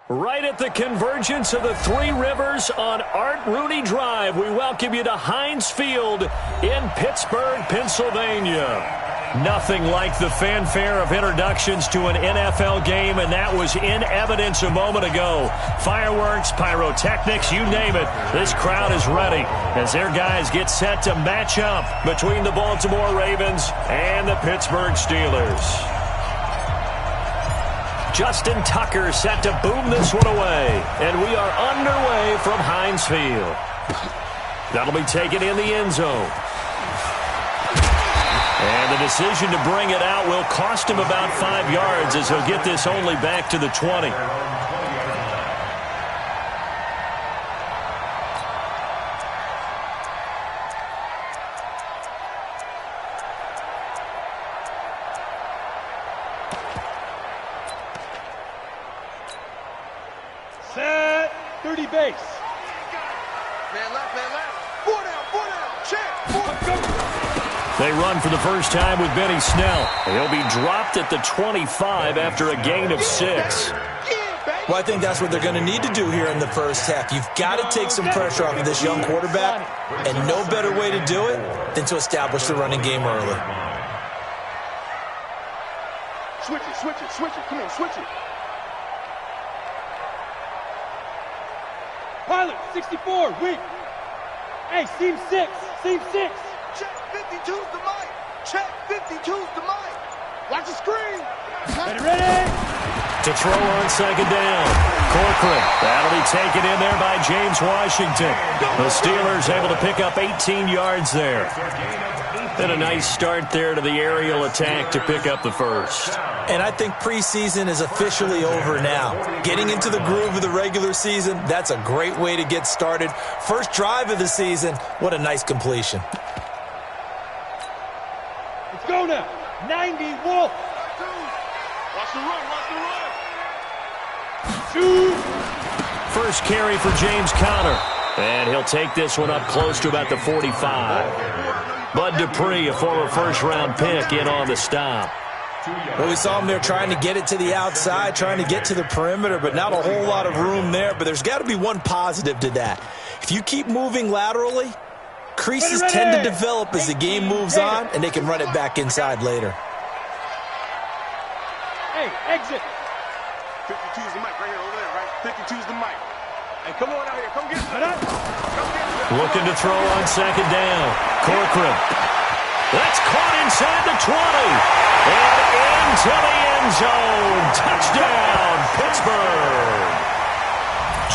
Right at the convergence of the Three Rivers on Art Rooney Drive, we welcome you to Heinz Field in Pittsburgh, Pennsylvania. Nothing like the fanfare of introductions to an NFL game, and that was in evidence a moment ago. Fireworks, pyrotechnics, you name it. This crowd is ready as their guys get set to match up between the Baltimore Ravens and the Pittsburgh Steelers. Justin Tucker set to boom this one away, and we are underway from Heinz Field. That'll be taken in the end zone. And the decision to bring it out will cost him about 5 yards as he'll get this only back to the 20. Set, 30 base. Man left, four down, check, four. They run for the first time with Benny Snell. He'll be dropped at the 25 after a gain of 6. Well, I think that's what they're going to need to do here in the first half. You've got to take some pressure off of this young quarterback, and no better way to do it than to establish the running game early. Switch it. Come on, switch it. Pilot, 64, weak. Hey, seam 6. Check, 52's the mic. Check, 52's the mic. Watch the screen. Ready? To throw on second down. Corcoran. That'll be taken in there by James Washington. The Steelers able to pick up 18 yards there. And a nice start there to the aerial attack to pick up the first. And I think preseason is officially over now. Getting into the groove of the regular season, that's a great way to get started. First drive of the season, what a nice completion. Let's go now. 90, Wolf. Watch the run. Shoot. First carry for James Conner. And he'll take this one up close to about the 45. Bud Dupree, a former first-round pick, in on the stop. Well, we saw him there trying to get it to the outside, trying to get to the perimeter, but not a whole lot of room there. But there's got to be one positive to that. If you keep moving laterally, creases tend to develop as the game moves on, and they can run it back inside later. Hey, exit. 52's the mic right here, over there, right? 52's the mic. Hey, come on out here. Come get it. Looking to throw on second down. Corcoran. That's caught inside the 20. And into the end zone. Touchdown, Pittsburgh.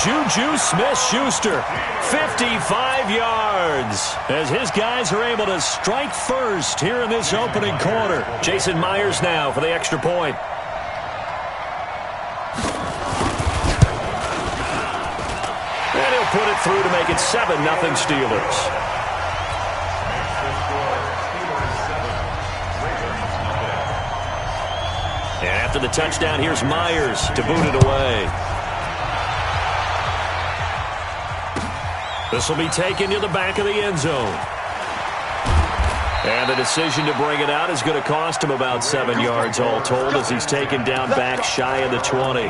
Juju Smith-Schuster, 55 yards, as his guys are able to strike first here in this opening quarter. Jason Myers now for the extra point. And he'll put it through to make it 7-0 Steelers. And after the touchdown, here's Myers to boot it away. This will be taken to the back of the end zone. And the decision to bring it out is going to cost him about 7 yards all told as he's taken down back shy of the 20.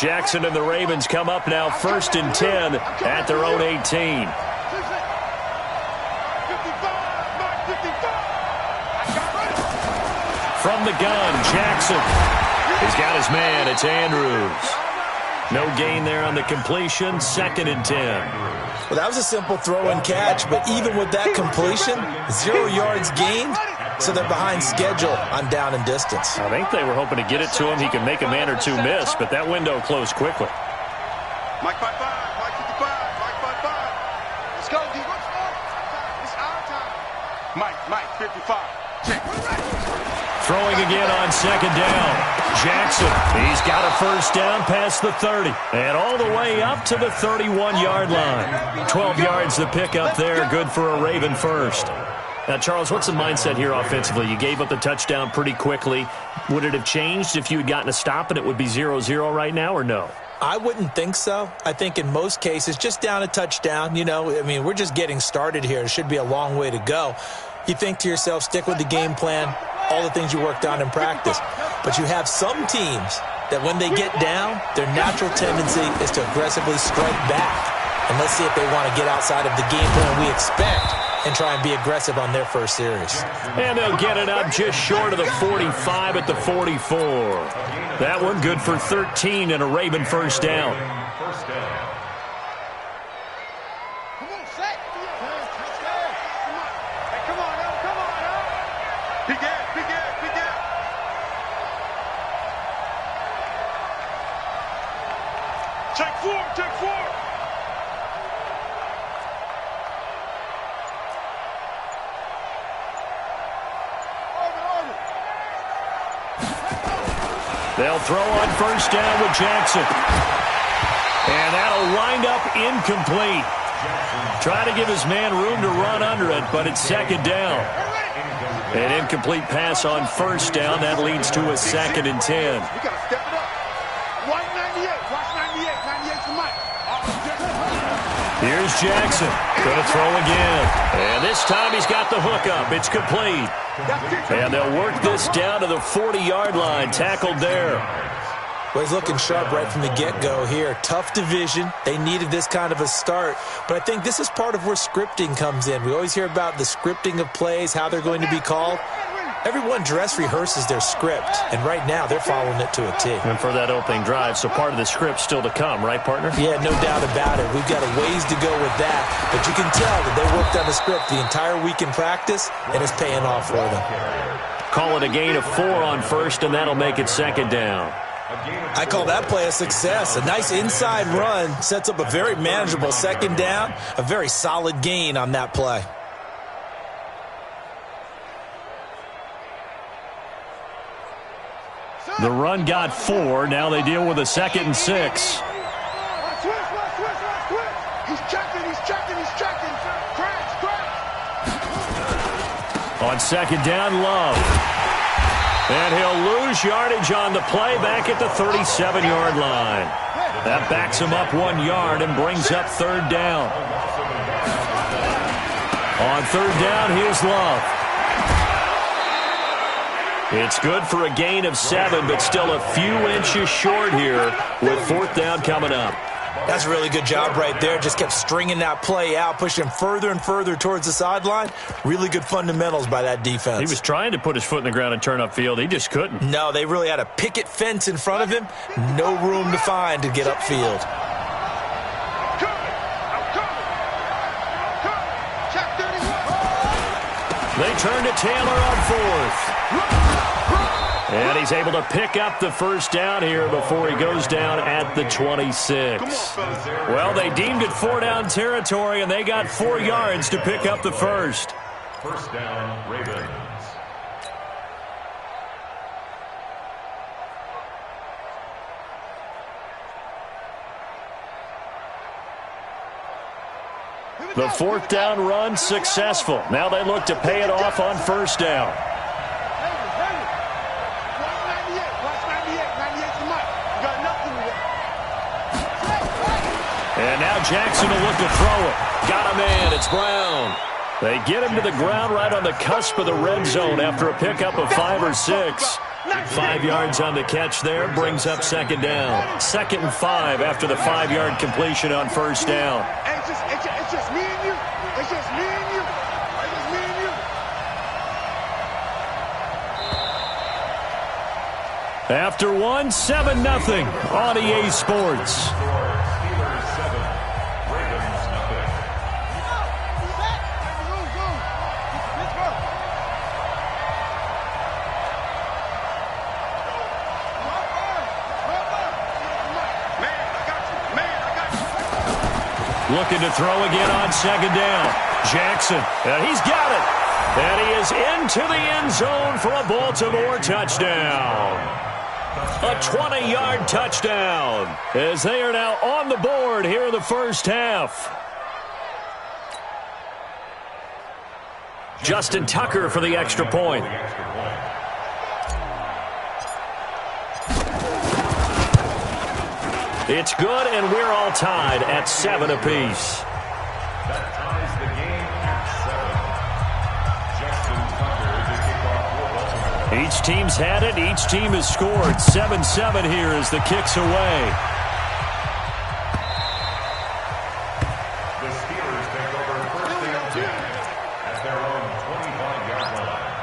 Jackson and the Ravens come up now 1st and 10 at their own 18. From the gun, Jackson. He's got his man. It's Andrews. No gain there on the completion. 2nd and 10. Well, that was a simple throw and catch, but even with that completion, 0 yards gained, so they're behind schedule on down and distance. I think they were hoping to get it to him. He can make a man or two miss, but that window closed quickly. Mike 5-5, Mike 55, Mike 5-5. Let's go, D. It's our time. Mike 55. Check. Throwing again on second down. Jackson, he's got a first down past the 30. And all the way up to the 31-yard line. 12 yards to pick up there. Good for a Raven first. Now, Charles, what's the mindset here offensively? You gave up the touchdown pretty quickly. Would it have changed if you had gotten a stop and it would be 0-0 right now, or no? I wouldn't think so. I think in most cases, just down a touchdown, I mean, we're just getting started here. It should be a long way to go. You think to yourself, stick with the game plan, all the things you worked on in practice. But you have some teams that when they get down, their natural tendency is to aggressively strike back. And let's see if they want to get outside of the game plan we expect and try and be aggressive on their first series. And they'll get it up just short of the 45 at the 44. That one good for 13 and a Raven first down. Take four. They'll throw on first down with Jackson. And that'll wind up incomplete. Trying to give his man room to run under it, but it's second down. An incomplete pass on first down. That leads to a 2nd and 10. We got to step it up. Watch 98. Watch 98. 98 for Mike. Here's Jackson. Going to throw again. And this time he's got the hook up. It's complete. And they'll work this down to the 40-yard line. Tackled there. Well, he's looking sharp right from the get-go here. Tough division. They needed this kind of a start. But I think this is part of where scripting comes in. We always hear about the scripting of plays, how they're going to be called. Everyone dress rehearses their script, and right now they're following it to a T. And for that opening drive, so part of the script still to come, right, partner? Yeah, no doubt about it. We've got a ways to go with that, but you can tell that they worked on the script the entire week in practice, and it's paying off for them. Call it a gain of 4 on first, and that'll make it second down. I call that play a success. A nice inside run sets up a very manageable second down, a very solid gain on that play. The run got 4. Now they deal with a 2nd and 6. Switch. He's checking. Crash. On second down, Love. And he'll lose yardage on the play back at the 37-yard line. That backs him up 1 yard and brings up third down. On third down, here's Love. It's good for a gain of 7, but still a few inches short here with fourth down coming up. That's a really good job right there. Just kept stringing that play out, pushing him further and further towards the sideline. Really good fundamentals by that defense. He was trying to put his foot in the ground and turn upfield. He just couldn't. No, they really had a picket fence in front of him. No room to find to get upfield. They turn to Taylor on fourth. And he's able to pick up the first down here before he goes down at the 26. Well, they deemed it 4-down territory, and they got 4 yards to pick up the first. First down, Ravens. The fourth down run successful. Now they look to pay it off on first down. And now Jackson will look to throw it. Got a man. It's Brown. They get him to the ground right on the cusp of the red zone after a pickup of 5 or 6. 5 yards on the catch there brings up second down. 2nd and 5 after the 5-yard completion on first down. It's just me and you. It's just me and you. It's just me and you. After one, 7-0 on EA Sports. Looking to throw again on second down. Jackson, and he's got it. And he is into the end zone for a Baltimore touchdown. A 20-yard touchdown as they are now on the board here in the first half. Justin Tucker for the extra point. It's good, and we're all tied at 7 apiece. That ties the game at 7. Justin Tucker to kick off for Baltimore. Each team's had it. Each team has scored. 7-7 here as the kick's away. The Steelers take over first and 10 at their own 25-yard line.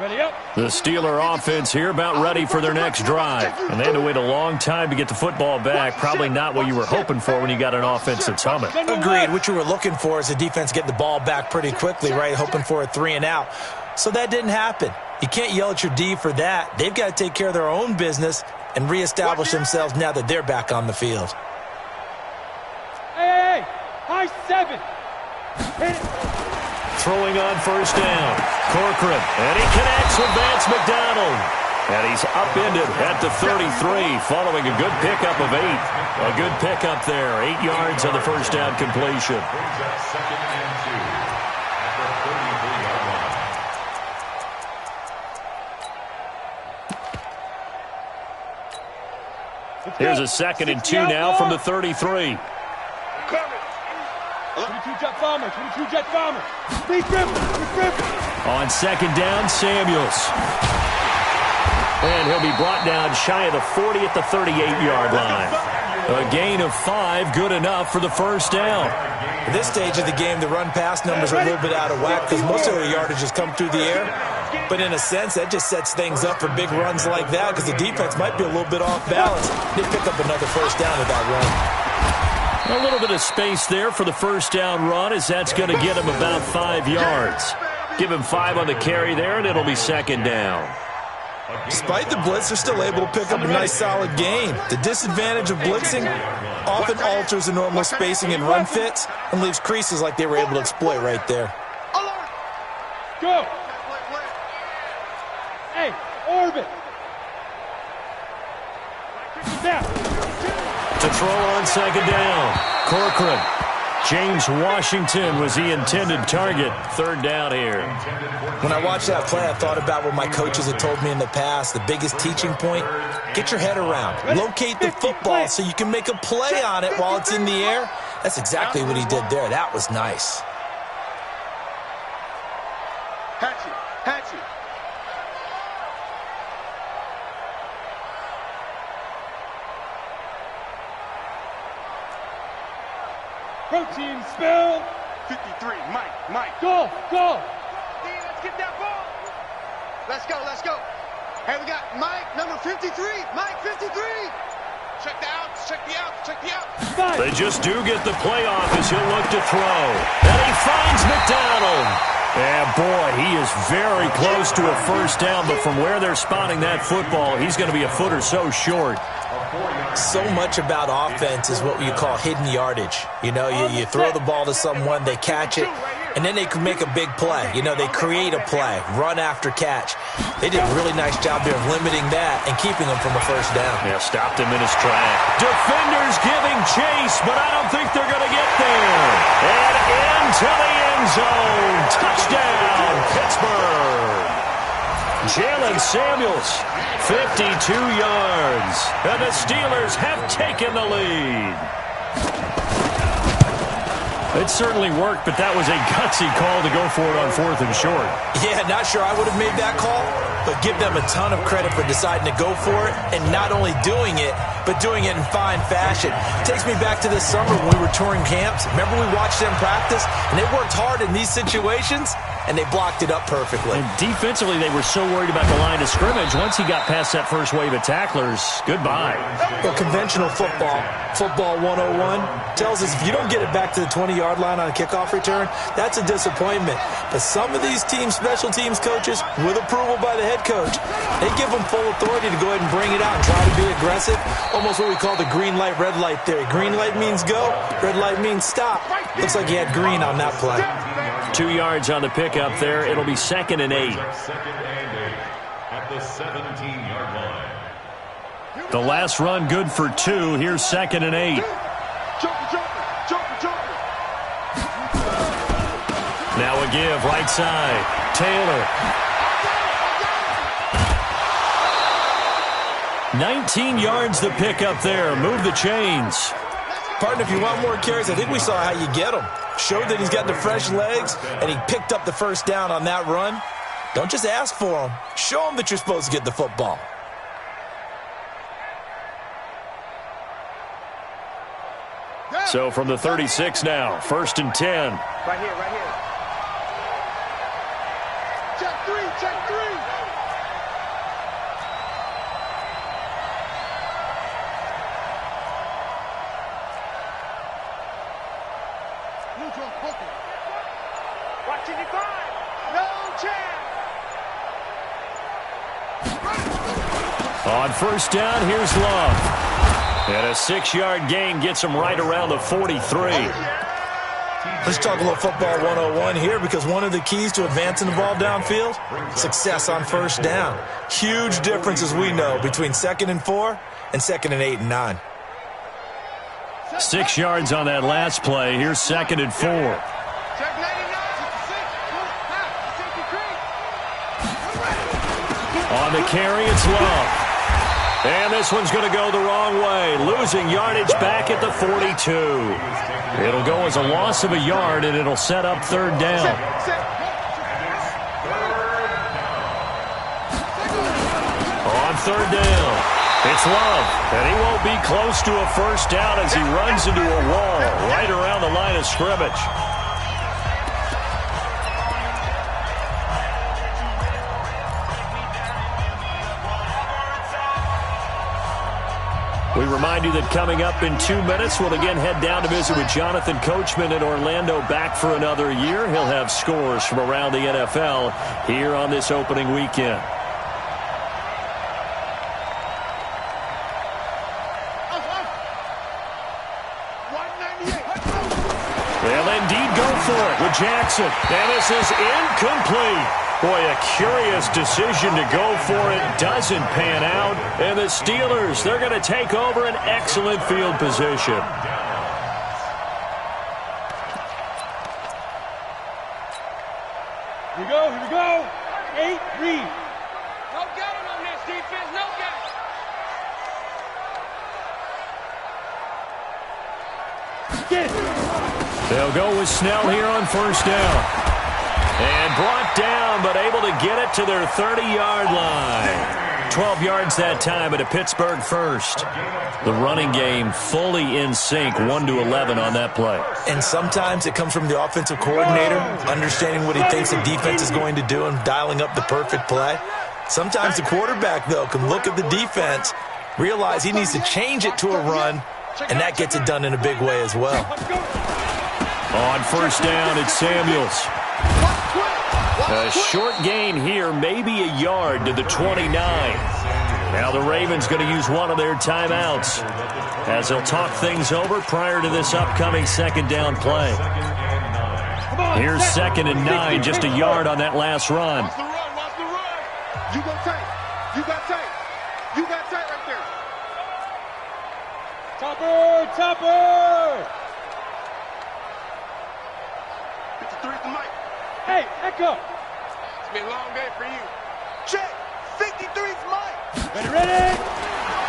Ready up. The Steeler offense here about ready for their next drive. And they had to wait a long time to get the football back. Probably not what you were hoping for when you got an offense that's humming. Agreed. What you were looking for is the defense getting the ball back pretty quickly, right? Hoping for a 3 and out. So that didn't happen. You can't yell at your D for that. They've got to take care of their own business and reestablish themselves now that they're back on the field. Hey, high 7. Hit it. Throwing on first down. Corcoran. And he connects with Vance McDonald. And he's upended at the 33 following a good pickup of 8. A good pickup there. 8 yards on the first down completion. Brings up second and 2 at the 33-yard line. Here's a second and 2 now from the 33. 22 jet bomber, 22 jet bomber. Speed dribble. On second down, Samuels. And he'll be brought down shy of the 40 at the 38-yard line. A gain of 5, good enough for the first down. At this stage of the game, the run-pass numbers are a little bit out of whack because most of the yardage has come through the air. But in a sense, that just sets things up for big runs like that because the defense might be a little bit off balance. They pick up another first down with that run. A little bit of space there for the first down run as that's going to get him about 5 yards. Give him 5 on the carry there, and it'll be second down. Despite the blitz, they're still able to pick up a nice, solid gain. The disadvantage of blitzing often alters the normal spacing and run fits and leaves creases like they were able to exploit right there. Go. Hey, orbit. Down. To throw on second down, Corcoran. James Washington was the intended target. Third down here. When I watched that play, I thought about what my coaches had told me in the past. The biggest teaching point, get your head around. Locate the football so you can make a play on it while it's in the air. That's exactly what he did there. That was nice. Hatchet. Protein spill. 53, Mike. Go. Let's get that ball. Let's go. Hey, we got Mike, number 53. Mike, 53. Check the outs. They just do get the playoff as he'll look to throw. And he finds McDonald. And boy, he is very close to a first down, but from where they're spotting that football, he's going to be a foot or so short. So much about offense is what you call hidden yardage. You know, you throw the ball to someone, they catch it, and then they can make a big play. You know, they create a play, run after catch. They did a really nice job there of limiting that and keeping them from a first down. Yeah, stopped him in his track. Defenders giving chase, but I don't think they're going to get there. And into the end zone. Touchdown, Pittsburgh. Jalen Samuels, 52 yards. And the Steelers have taken the lead. It certainly worked, but that was a gutsy call to go for it on 4th and short. Yeah, not sure I would have made that call, but give them a ton of credit for deciding to go for it and not only doing it, but doing it in fine fashion. It takes me back to this summer when we were touring camps. Remember we watched them practice, and they worked hard in these situations, and they blocked it up perfectly. And defensively, they were so worried about the line of scrimmage. Once he got past that first wave of tacklers, goodbye. Well, conventional football 101, tells us if you don't get it back to the 20-yard line on a kickoff return, that's a disappointment. But some of these special teams coaches, with approval by the head coach, they give them full authority to go ahead and bring it out and try to be aggressive. Almost what we call the green light, red light theory. Green light means go, red light means stop. Looks like he had green on that play. 2 yards on the pickup there. It'll be 2nd and 8. Second and 8 at the 17-yard line. The last run good for 2. Here's 2nd and 8. Jumper. Now a give, right side. Taylor. 19 yards the pick up there. Move the chains. Partner, if you want more carries, I think we saw how you get them. Showed that he's got the fresh legs, and he picked up the first down on that run. Don't just ask for them. Show them that you're supposed to get the football. So from the 36 now, 1st and 10. Right here, right here. Check three, check three. Watching it grind. No chance. On 1st down, here's Love. And a 6-yard gain gets him right around the 43. Let's talk a little football 101 here, because one of the keys to advancing the ball downfield, success on 1st down. Huge difference, as we know, between 2nd and 4 and 2nd and 8 and 9. 6 yards on that last play. Here's 2nd and 4. On the carry, it's Love. And this one's going to go the wrong way, losing yardage back at the 42. It'll go as a loss of a yard, and it'll set up 3rd down. On 3rd down, it's Love, and he won't be close to a 1st down as he runs into a wall right around the line of scrimmage. We remind you that coming up in 2 minutes, we'll again head down to visit with Jonathan Coachman in Orlando, back for another year. He'll have scores from around the NFL here on this opening weekend. They'll indeed go for it with Jackson. And this is incomplete. Boy, a curious decision to go for it. Doesn't pan out. And the Steelers, they're going to take over an excellent field position. Here we go, here we go. 8, read. No getting on this defense, no getting. Get it. They'll go with Snell here on 1st down. And brought down, but able to get it to their 30-yard line. 12 yards that time at a Pittsburgh 1st. The running game fully in sync, 1-11 on that play. And sometimes it comes from the offensive coordinator, understanding what he thinks the defense is going to do and dialing up the perfect play. Sometimes the quarterback, though, can look at the defense, realize he needs to change it to a run, and that gets it done in a big way as well. On 1st down, it's Samuels. A short gain here, maybe a yard to the 29. Now the Ravens going to use one of their timeouts as they'll talk things over prior to this upcoming 2nd down play. Here's 2nd and 9, just a yard on that last run. Watch the run, watch the run. You go tight. You got tight. You got tight right there. Topper, Topper. 53 is the mic. Hey, Echo. It's been a long day for you. Check. 53 is Mike. Ready, ready.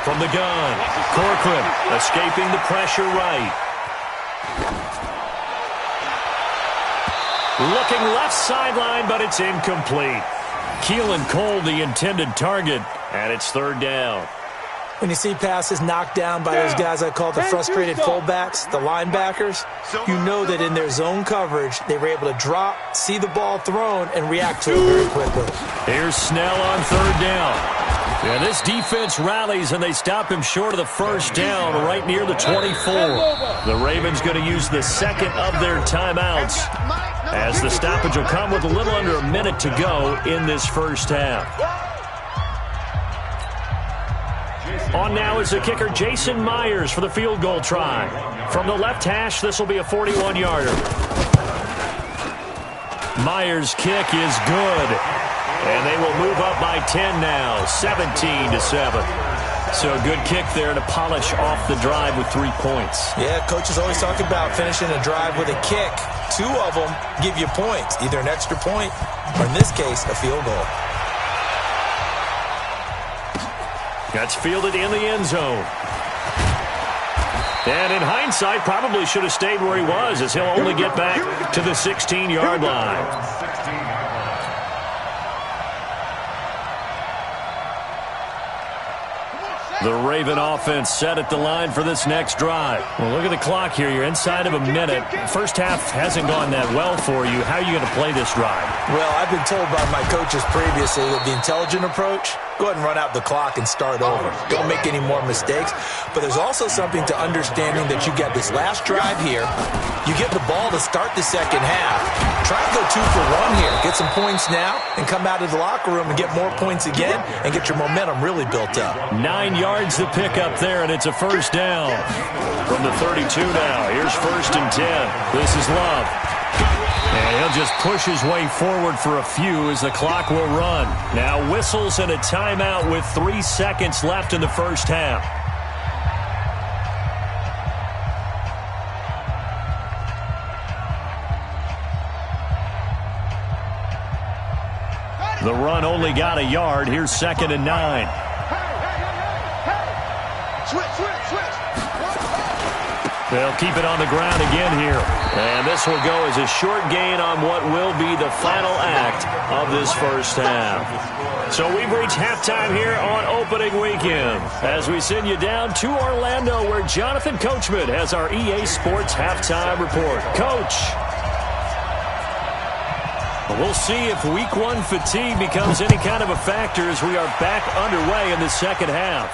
From the gun, Corcoran escaping the pressure right. Looking left sideline, but it's incomplete. Keelan Cole, the intended target, and it's 3rd down. When you see passes knocked down by those guys I call the frustrated fullbacks, the linebackers, you know that in their zone coverage, they were able to drop, see the ball thrown, and react to it very quickly. Here's Snell on 3rd down. Yeah, this defense rallies, and they stop him short of the 1st down right near the 24. The Ravens going to use the 2nd of their timeouts as the stoppage will come with a little under a minute to go in this 1st half. On now is the kicker, Jason Myers, for the field goal try. From the left hash, this will be a 41-yarder. Myers' kick is good. And they will move up by 10 now, 17-7. So good kick there to polish off the drive with 3 points. Yeah, coaches always talk about finishing a drive with a kick. 2 of them give you points, either an extra point or, in this case, a field goal. That's fielded in the end zone. And in hindsight, probably should have stayed where he was, as he'll only get back to the 16-yard line. The Raven offense set at the line for this next drive. Well, look at the clock here. You're inside of a minute. First half hasn't gone that well for you. How are you going to play this drive? Well, I've been told by my coaches previously that the intelligent approach, go ahead and run out the clock and start over. Don't make any more mistakes. But there's also something to understanding that you get this last drive here. You get the ball to start the second half. Try and go 2 for 1 here. Get some points now and come out of the locker room and get more points again and get your momentum really built up. 9 yards to pick up there, and it's a first down. From the 32 now, here's 1st and 10. This is Love. And he'll just push his way forward for a few as the clock will run. Now whistles and a timeout with 3 seconds left in the first half. The run only got a yard. Here's 2nd and 9. They'll keep it on the ground again here. And this will go as a short gain on what will be the final act of this first half. So we've reached halftime here on opening weekend as we send you down to Orlando, where Jonathan Coachman has our EA Sports halftime report. Coach, we'll see if week 1 fatigue becomes any kind of a factor as we are back underway in the second half.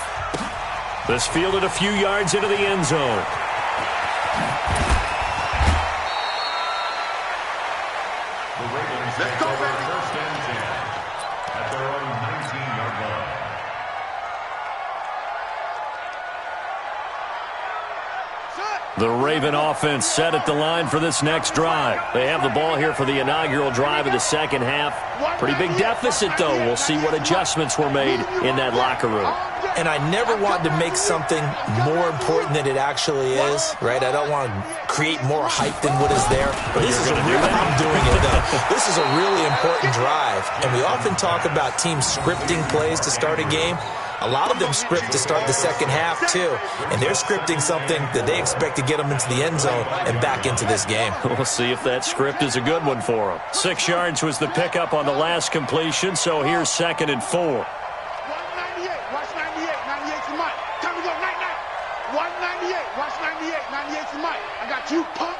This fielded a few yards into the end zone. Let's go, baby. 1st and 10 at their own 19-yard line. The Raven offense set at the line for this next drive. They have the ball here for the inaugural drive of the second half. Pretty big deficit, though. We'll see what adjustments were made in that locker room. And I never want to make something more important than it actually is, right? I don't want to create more hype than what is there. But this is a real, I'm doing it, though. This is a really important drive. And we often talk about teams scripting plays to start a game. A lot of them script to start the second half, too. And they're scripting something that they expect to get them into the end zone and back into this game. We'll see if that script is a good one for them. 6 yards was the pickup on the last completion, so here's 2nd and 4. 198, watch 98, 98 to Mike. Time to go, night, night. 198, watch 98, 98 to Mike. I got you, pump.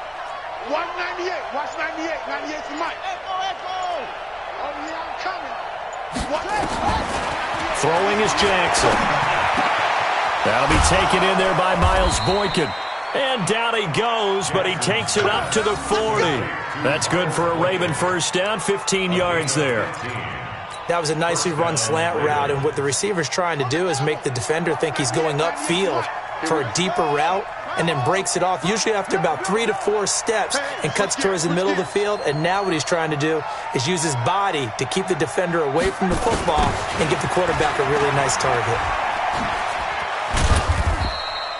198, watch 98, 98 to Mike. Echo, echo. Oh, yeah, I'm coming. Throwing is Jackson. That'll be taken in there by Miles Boykin. And down he goes, but he takes it up to the 40. That's good for a Raven first down, 15 yards there. That was a nicely run slant route, and what the receiver's trying to do is make the defender think he's going upfield for a deeper route, and then breaks it off, usually after about 3 to 4 steps, and cuts towards the middle of the field. And now what he's trying to do is use his body to keep the defender away from the football and get the quarterback a really nice target.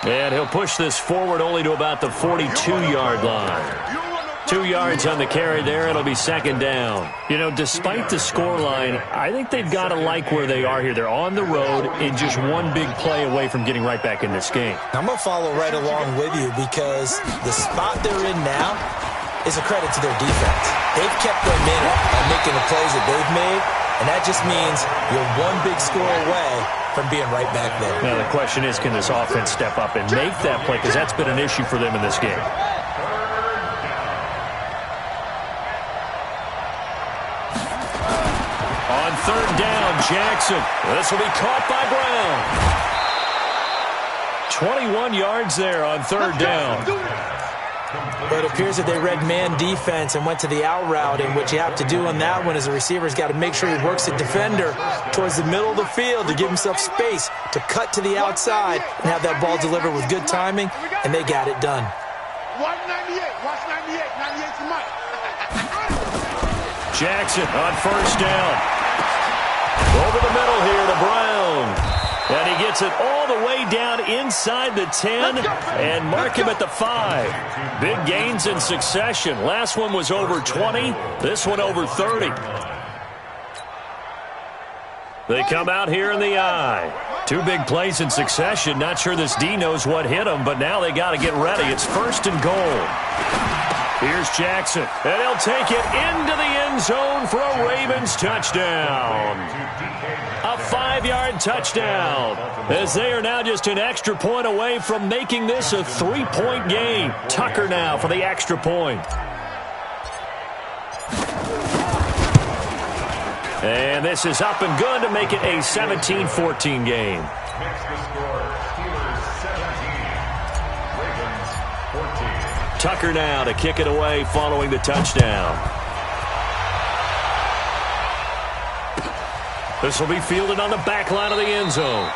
And he'll push this forward only to about the 42-yard line. 2 yards on the carry there. It'll be 2nd down. You know, despite the scoreline, I think they've got to like where they are here. They're on the road and just one big play away from getting right back in this game. I'm going to follow right along with you because the spot they're in now is a credit to their defense. They've kept them in it by making the plays that they've made, and that just means you're one big score away from being right back there. Now the question is, can this offense step up and make that play? Because that's been an issue for them in this game. On 3rd down, Jackson. This will be caught by Brown. 21 yards there on 3rd down. But it appears that they read man defense and went to the out route, and what you have to do on that one is the receiver's got to make sure he works the defender towards the middle of the field to give himself space to cut to the outside and have that ball delivered with good timing, and they got it done. 198, watch 98, 98 to Mike. Jackson on 1st down. Over the middle here to Brown. And he gets it all the way down inside the 10 and mark him at the 5. Big gains in succession. Last one was over 20. This one over 30. They come out here in the I. 2 big plays in succession. Not sure this D knows what hit him, but now they got to get ready. It's 1st and goal. Here's Jackson, and he'll take it into the end zone for a Ravens touchdown. A 5-yard touchdown, as they are now just an extra point away from making this a 3-point game. Tucker now for the extra point. And this is up and good to make it a 17-14 game. Makes the score Steelers 17, Ravens 14. Tucker now to kick it away following the touchdown. This will be fielded on the back line of the end zone.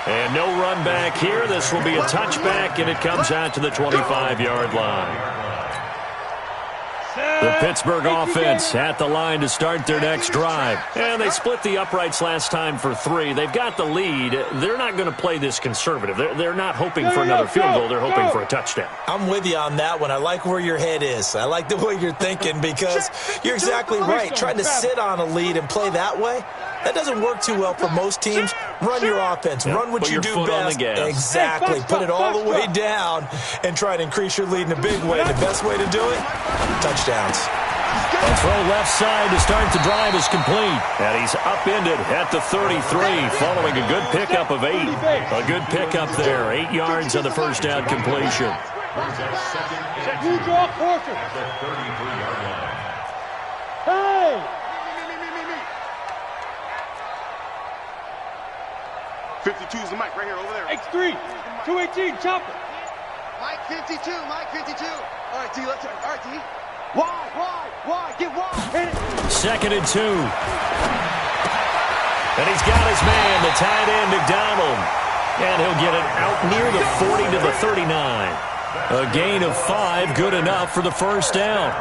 And no run back here. This will be a touchback, and it comes out to the 25-yard line. The Pittsburgh offense at the line to start their next drive. And they split the uprights last time for 3. They've got the lead. They're not going to play this conservative. They're not hoping for another field goal. They're hoping for a touchdown. I'm with you on that one. I like where your head is. I like the way you're thinking because you're exactly right. Trying to sit on a lead and play that way, that doesn't work too well for most teams. Run your offense. Run what you do best. Exactly. Put it all the way down and try to increase your lead in a big way. The best way to do it, touchdowns. A throw left side to start the drive is complete. And he's upended at the 33 following a good pickup of 8. A good pickup there. 8 yards on the first down completion. You draw closer. The 33-yard line. Hey! 52 is the mic right here, over there. X3, 218, chopper. Mike 52, Mike 52. All right, T, let's turn. All right, T. Wide, get wide. Hit it. 2nd and 2. And he's got his man, the tight end, McDonald. And he'll get it out near the 40 to the 39. A gain of 5, good enough for the first down.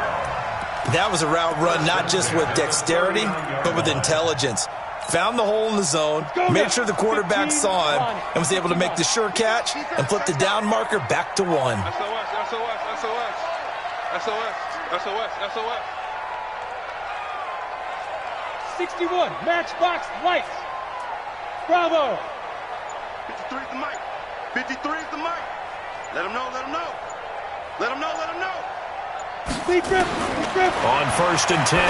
That was a route run not just with dexterity, but with intelligence. Found the hole in the zone, made sure the quarterback saw him, and was able to make the sure catch and flip the down marker back to 1. SOS. 61, matchbox lights. Bravo. 53 is the mic. 53 is the mic. Let him know. Lead grip. On 1st and 10,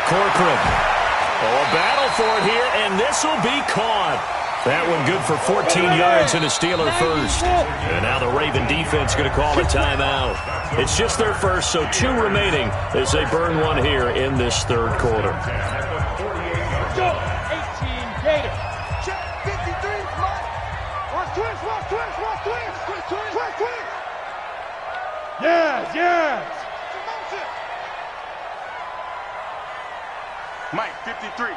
Corcoran. A battle for it here, and this will be caught. That one good for 14 yards and a Steeler first. And now the Raven defense going to call a timeout. It's just their first, so 2 remaining as they burn one here in this 3rd quarter. Go, 18 Gator. Check 53, Mike. Watch twins. Yes. Mike 53,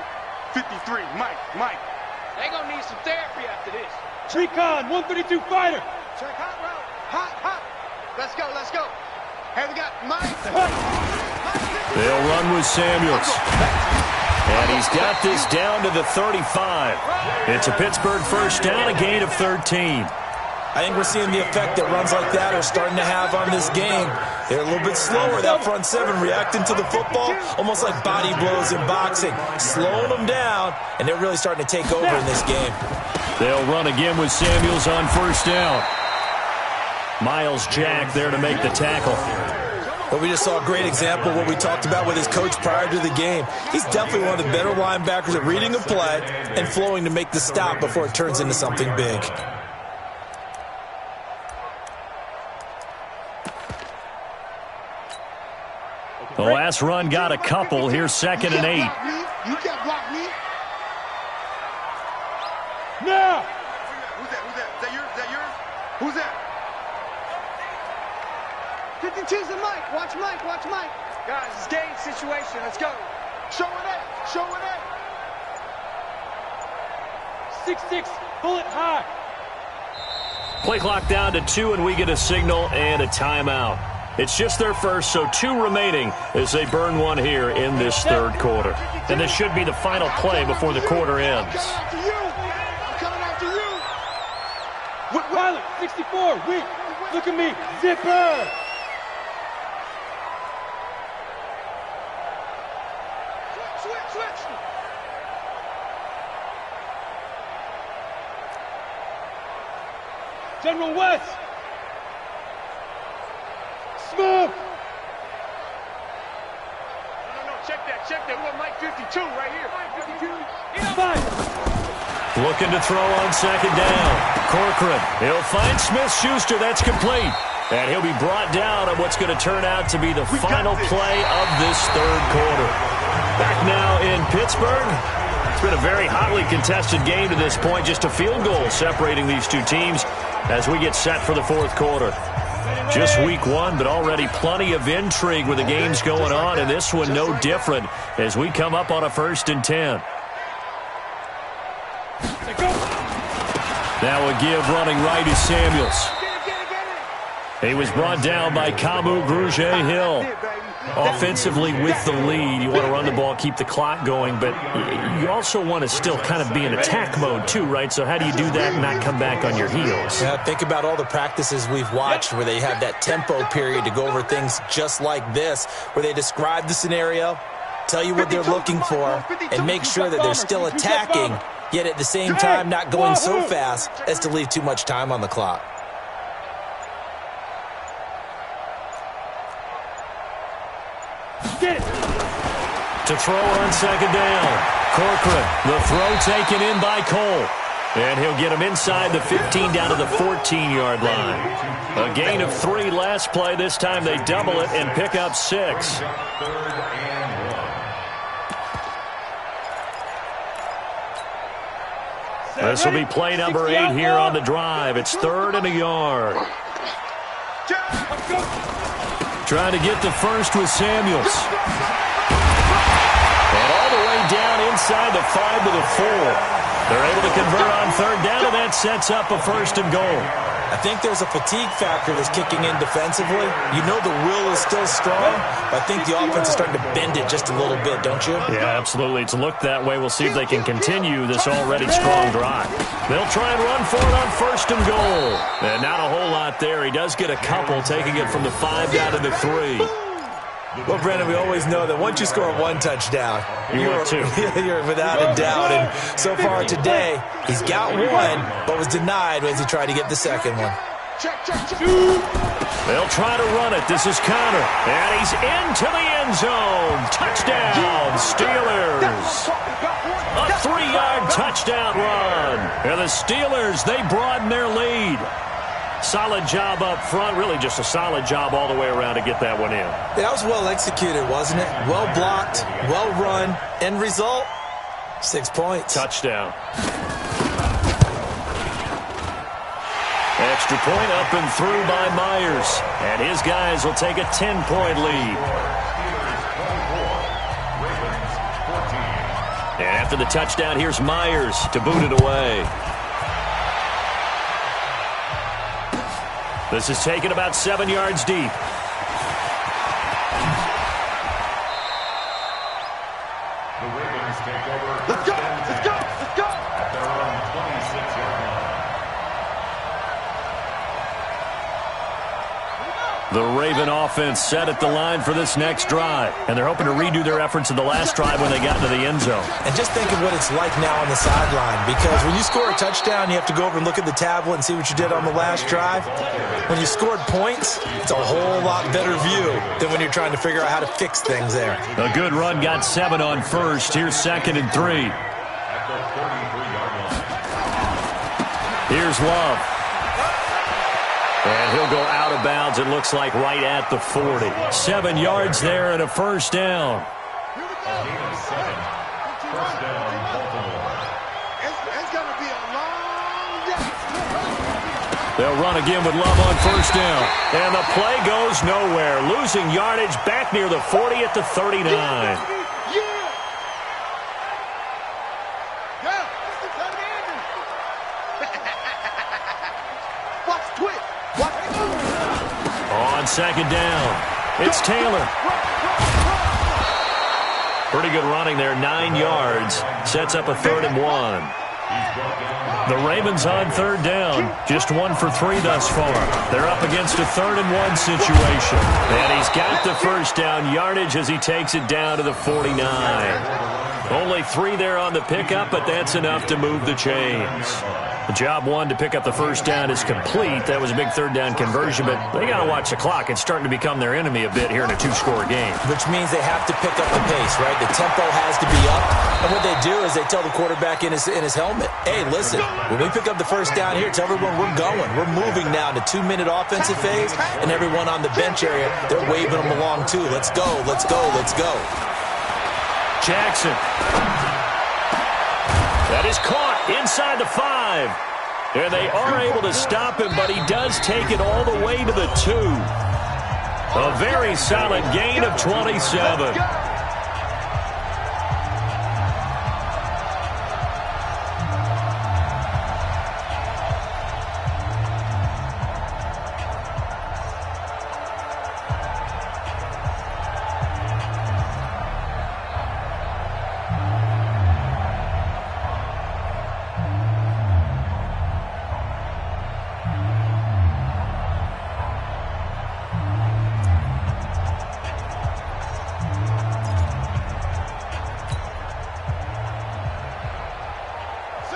Mike. They gonna need some therapy after this. Recon, 132 fighter. Check hot route. Hot. Let's go. Hey, we got Mike. They'll run with Samuels. And he's got this down to the 35. It's a Pittsburgh first down, a gain of 13. I think we're seeing the effect that runs like that are starting to have on this game. They're a little bit slower, that front 7, reacting to the football, almost like body blows in boxing, slowing them down, and they're really starting to take over in this game. They'll run again with Samuels on first down. Miles Jack there to make the tackle. But we just saw a great example of what we talked about with his coach prior to the game. He's definitely one of the better linebackers at reading a play and flowing to make the stop before it turns into something big. The last run got a couple. Here's 2nd and 8. You can't block me. Now. Who's that? Is that yours? Who's that? 52's the Mike. Watch Mike. Guys, it's game situation. Let's go. Show it. 6-6, bullet high. Play clock down to 2, and we get a signal and a timeout. It's just their first, so 2 remaining as they burn one here in this 3rd quarter. And this should be the final play before the quarter ends. I'm coming after you. 64, weak. Look at me, zipper. Switch. General West. Smoke. No, check that. We're Mike 52 right here. Mike 52. Fine. Looking to throw on second down. Corcoran, he'll find Smith-Schuster. That's complete. And he'll be brought down on what's going to turn out to be the final play of this third quarter. Back now in Pittsburgh. It's been a very hotly contested game to this point. Just a field goal separating these two teams as we get set for the fourth quarter. Just week one, but already plenty of intrigue with the games going on, and this one no different as we come up on a 1st and 10. That would give running right is Samuels. He was brought down by Kamu Grugier-Hill. Offensively with the lead, you want to run the ball, keep the clock going, but you also want to still kind of be in attack mode too, right? So how do you do that and not come back on your heels? Yeah, think about all the practices we've watched where they have that tempo period to go over things just like this, where they describe the scenario, tell you what they're looking for, and make sure that they're still attacking, yet at the same time not going so fast as to leave too much time on the clock. To throw on second down. Corcoran, the throw taken in by Cole. And he'll get him inside the 15 down to the 14-yard line. A gain of 3 last play. This time they double it and pick up 6. This will be play number 8 here on the drive. It's 3rd and a yard. Trying to get the first with Samuels. And all the way down inside the 5 to the 4. They're able to convert on 3rd down, and that sets up a 1st and goal. I think there's a fatigue factor that's kicking in defensively. You know the will is still strong, but I think the offense is starting to bend it just a little bit, don't you? Yeah, absolutely. It's looked that way. We'll see if they can continue this already strong drive. They'll try and run for it on 1st and goal. And not a whole lot there. He does get a couple, taking it from the 5 down to the 3. Well, Brendan, we always know that once you score 1 touchdown, you're without a doubt. And so far today, he's got 1, but was denied as he tried to get the second one. They'll try to run it. This is Connor. And he's into the end zone. Touchdown, Steelers. A 3-yard touchdown run. And the Steelers, they broaden their lead. Solid job up front. Really just a solid job all the way around to get that one in. That was well executed, wasn't it? Well blocked, well run. End result, 6 points. Touchdown. Extra point up and through by Myers. And his guys will take a 10-point lead. And after the touchdown, here's Myers to boot it away. This is taken about 7 yards deep. The Ravens take over. Let's go! At their own 26-yard line. The Raven offense set at the line for this next drive. And they're hoping to redo their efforts in the last drive when they got into the end zone. And just think of what it's like now on the sideline, because when you score a touchdown, you have to go over and look at the tablet and see what you did on the last drive. When you scored points, it's a whole lot better view than when you're trying to figure out how to fix things there. A good run got 7 on 1st. Here's 2nd and 3. At the 33-yard line. Here's Love. And he'll go out of bounds, it looks like, right at the 40. 7 yards there and a 1st down. A gain of 7. 1st down, Baltimore. It's going to be a long day. They'll run again with Love on 1st down. And the play goes nowhere. Losing yardage back near the 40 at the 39. On 2nd down, it's Taylor. Pretty good running there, 9 yards. Sets up a 3rd and 1. The Ravens on third down. Just 1 for 3 thus far. They're up against a 3rd and 1 situation. And he's got the first down yardage as he takes it down to the 49. Only 3 there on the pickup, but that's enough to move the chains. The job 1 to pick up the first down is complete. That was a big 3rd down conversion, but they got to watch the clock. It's starting to become their enemy a bit here in a 2-score game. Which means they have to pick up the pace, right? The tempo has to be up. And what they do is they tell the quarterback in his helmet, hey, listen, when we pick up the first down here, tell everyone we're going. We're moving now to 2-minute offensive phase, and everyone on the bench area, they're waving them along too. Let's go, let's go, let's go. Jackson. That is caught inside the 5. And they are able to stop him, but he does take it all the way to the 2. A very solid gain of 27.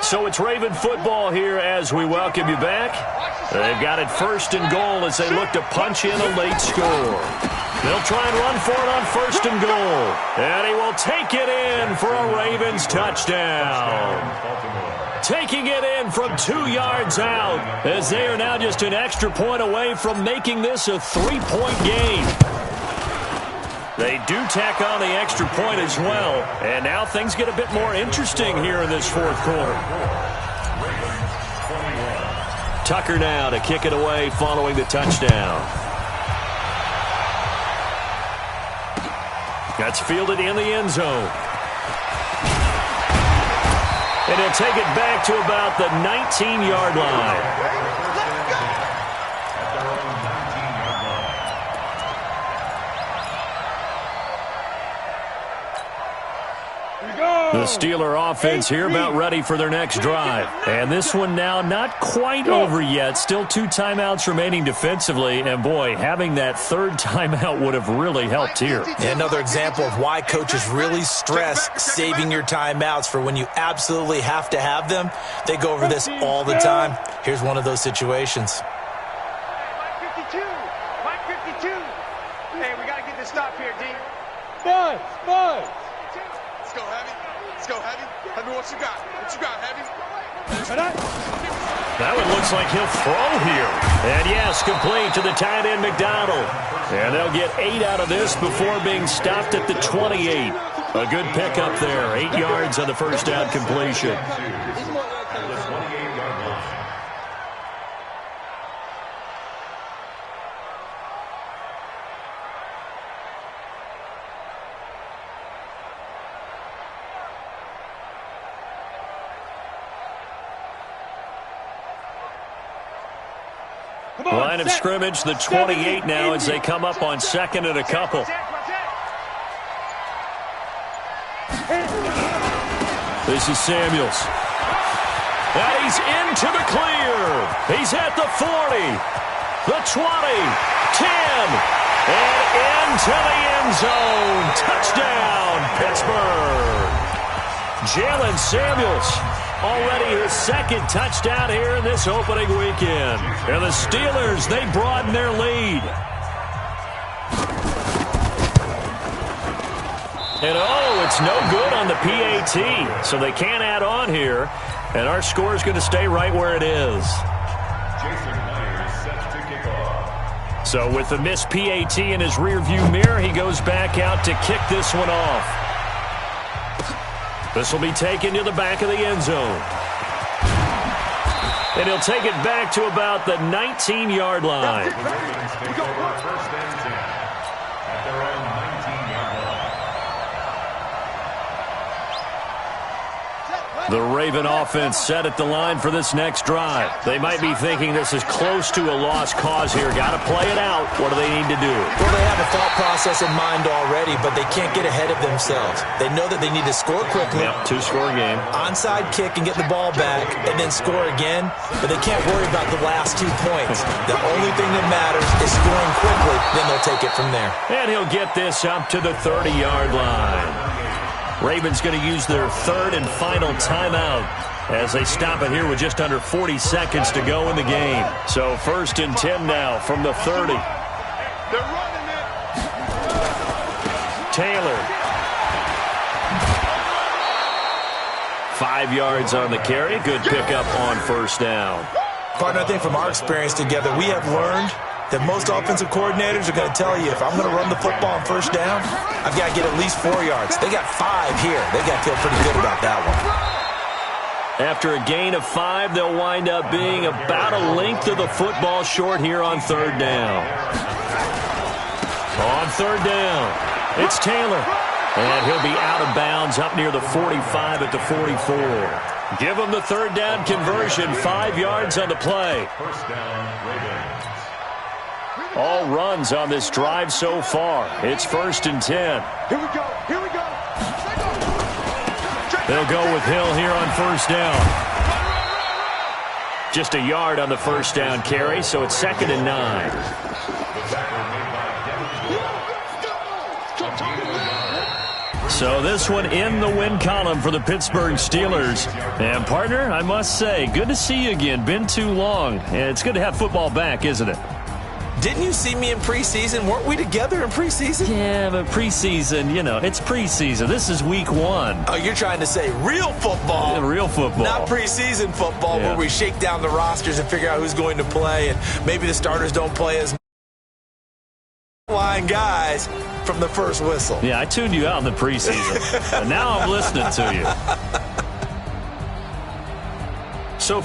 So it's Raven football here as we welcome you back. They've got it 1st and goal as they look to punch in a late score. They'll try and run for it on 1st and goal. And he will take it in for a Ravens touchdown. Taking it in from 2 yards out as they are now just an extra point away from making this a 3-point game. They do tack on the extra point as well. And now things get a bit more interesting here in this 4th quarter. Tucker now to kick it away following the touchdown. That's fielded in the end zone. And he'll take it back to about the 19-yard line. The Steeler offense here about ready for their next drive. And this one now not quite over yet. Still 2 timeouts remaining defensively. And, boy, having that 3rd timeout would have really helped here. Another example of why coaches really stress saving your timeouts for when you absolutely have to have them. They go over this all the time. Here's one of those situations. Mike 52. Mike 52. Hey, we got to get this stop here, D. Spud. Let's go, Heavy. Let's go, Heavy. Heavy, what you got? What you got, Heavy? That one looks like he'll throw here. And, yes, complete to the tight end, McDonald. And they'll get 8 out of this before being stopped at the 28. A good pickup there. 8 yards on the first down completion. Line of scrimmage, the 28 now as they come up on 2nd and a couple. This is Samuels. And he's into the clear. He's at the 40, the 20, 10, and into the end zone. Touchdown, Pittsburgh. Jalen Samuels. Already his 2nd touchdown here in this opening weekend. And the Steelers, they broaden their lead. And, oh, it's no good on the PAT. So they can't add on here. And our score is going to stay right where it is. So with the missed PAT in his rearview mirror, he goes back out to kick this one off. This will be taken to the back of the end zone. And he'll take it back to about the 19-yard line. The Raven offense set at the line for this next drive. They might be thinking this is close to a lost cause here. Got to play it out. What do they need to do? Well, they have a thought process in mind already, but they can't get ahead of themselves. They know that they need to score quickly. Yep, two-score game. Onside kick and get the ball back and then score again, but they can't worry about the last 2 points. The only thing that matters is scoring quickly, then they'll take it from there. And he'll get this up to the 30-yard line. Ravens going to use their third and final timeout as they stop it here with just under 40 seconds to go in the game. So 1st and 10 now from the 30. They're running it. Taylor. 5 yards on the carry. Good pickup on 1st down. Partner, I think from our experience together, we have learned that most offensive coordinators are going to tell you, if I'm going to run the football on 1st down, I've got to get at least 4 yards. They got 5 here. They got to feel pretty good about that one. After a gain of 5, they'll wind up being about a length of the football short here on 3rd down. On 3rd down, it's Taylor. And he'll be out of bounds up near the 45 at the 44. Give him the 3rd down conversion, 5 yards on the play. 1st down, Ravens. All runs on this drive so far. It's 1st and 10. Here we go. Here we go. They'll go with Hill here on 1st down. Just a yard on the 1st down carry, so it's 2nd and 9. So this one in the win column for the Pittsburgh Steelers. And, partner, I must say, good to see you again. Been too long. It's good to have football back, isn't it? Didn't you see me in preseason? Weren't we together in preseason? Yeah, but preseason, you know, it's preseason. This is week 1. Oh, you're trying to say real football. Yeah, real football. Not preseason football where we shake down the rosters and figure out who's going to play, and maybe the starters don't play as line guys from the first whistle. Yeah, I tuned you out in the preseason. But now I'm listening to you. So